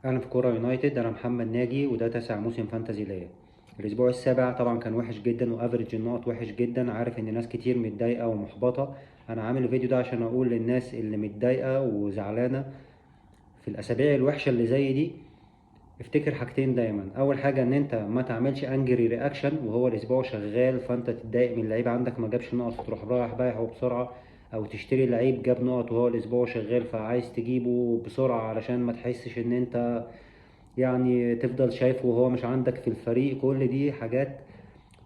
اهلا في كوره يونايتد. انا محمد ناجي وده 9 موسم فانتزي ليا. الاسبوع السابع طبعا كان وحش جدا وافرج النقط وحش جدا. عارف ان ناس كتير متضايقه ومحبطه. انا عامل الفيديو ده عشان اقول للناس اللي متضايقه وزعلانه في الاسابيع الوحشه اللي زي دي، افتكر حاجتين دايما. اول حاجه ان انت ما تعملش انجري رياكشن وهو الاسبوع شغال فانت تتضايق من اللعيب عندك ما جابش نقط فتروح رايح بايعه بسرعه، او تشتري لعيب جاب نقط وهو الاسبوع شغال فعايز تجيبه بسرعه علشان ما تحسش ان انت يعني تفضل شايفه وهو مش عندك في الفريق. كل دي حاجات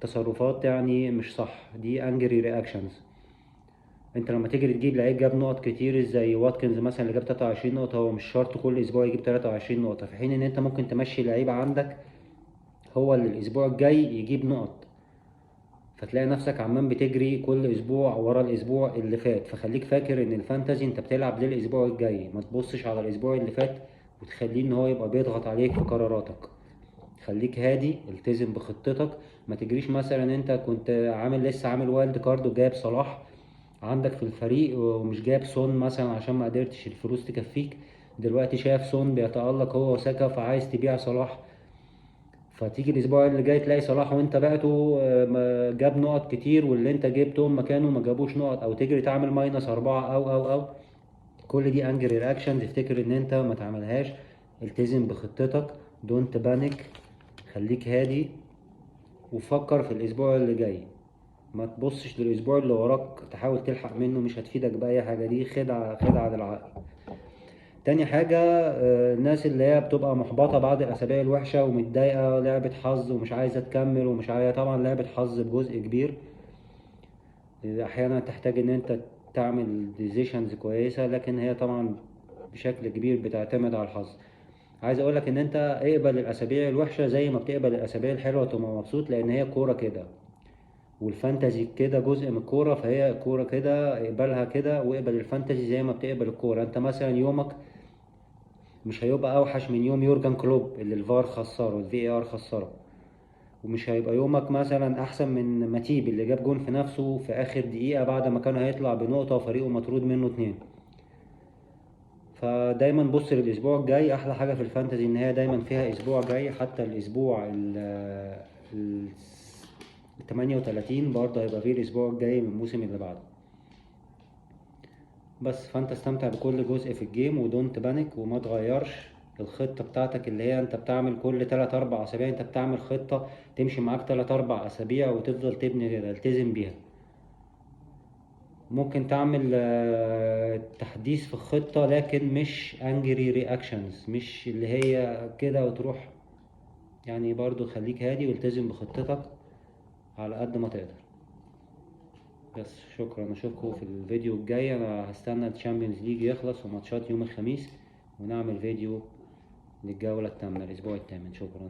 تصرفات يعني مش صح، دي انجري رياكشنز. انت لما تيجي تجيب لعيب جاب نقط كتير زي واتكنز مثلا اللي جاب 23 نقطة، هو مش شرط كل اسبوع يجيب 23 نقطة، في حين ان انت ممكن تمشي لعيب عندك هو اللي الاسبوع الجاي يجيب نقط، فتلاقي نفسك عمال بتجري كل اسبوع ورا الاسبوع اللي فات. فخليك فاكر ان الفانتزي انت بتلعب للاسبوع الجاي، ما تبصش على الاسبوع اللي فات وتخليه ان هو يبقى بيضغط عليك في قراراتك. خليك هادي، التزم بخطتك. ما تجريش مثلا انت كنت لسه عامل وايلد كارد وجايب صلاح عندك في الفريق ومش جايب سون مثلا عشان ما قدرتش الفلوس تكفيك، دلوقتي شايف سون بيتألق هو وساكا فعايز تبيع صلاح، فتيجي الاسبوع اللي جاي تلاقي صلاح وانت بعته جاب نقط كتير واللي انت جبتهم مكانه ما جابوش نقط، او تجري تعمل -4 او كل دي انجري رياكشن. تفتكر ان انت ما تعملهاش، التزم بخطتك، دونت بانيك، خليك هادي وفكر في الاسبوع اللي جاي. ما تبصش للاسبوع اللي وراك تحاول تلحق منه، مش هتفيدك باي حاجه، دي خدعه خدعه للعقل. تاني حاجه، الناس اللي هي بتبقى محبطه بعد الاسابيع الوحشه ومتضايقه، لعبه حظ ومش عايزه تكمل ومش عايزه. طبعا لعبه حظ بجزء كبير، احيانا تحتاج ان انت تعمل ديسيشنز كويسه، لكن هي طبعا بشكل كبير بتعتمد على الحظ. عايز اقولك ان انت اقبل الاسابيع الوحشه زي ما بتقبل الاسابيع الحلوه تبقى مبسوط، لان هي كوره كده، والفانتزي كده جزء من الكوره، فهي الكوره كده اقبلها كده، واقبل الفانتزي زي ما بتقبل الكوره. انت مثلا يومك مش هيبقى اوحش من يوم يورجن كلوب اللي الفار خسره، الفي ار خسره، ومش هيبقى يومك مثلا احسن من ماتيب اللي جاب جون في نفسه في اخر دقيقه بعد ما كان هيطلع بنقطه وفريقه مطرود منه 2. فدايما بص للاسبوع الجاي. احلى حاجه في الفانتزي ان هي دايما فيها اسبوع جاي، حتى الاسبوع ال 38 برضه هيبقى فيه الاسبوع الجاي من الموسم اللي بعده. بس فانت استمتع بكل جزء في الجيم ودونت بانيك، وما تغيرش الخطة بتاعتك اللي هي انت بتعمل كل 3 4 اسابيع. انت بتعمل خطة تمشي معاك 3 4 اسابيع وتفضل تبني كده، التزم بيها. ممكن تعمل تحديث في الخطة لكن مش انجري رياكشنز، مش اللي هي كده وتروح. يعني برضو خليك هادي والتزم بخطتك على قد ما تقدر. بس شكرا، اشوفكم في الفيديو الجاي. انا هستنى الشامبيونز ليج يخلص وماتشات يوم الخميس ونعمل فيديو للجولة الثامنة الاسبوع الثامن. شكرا.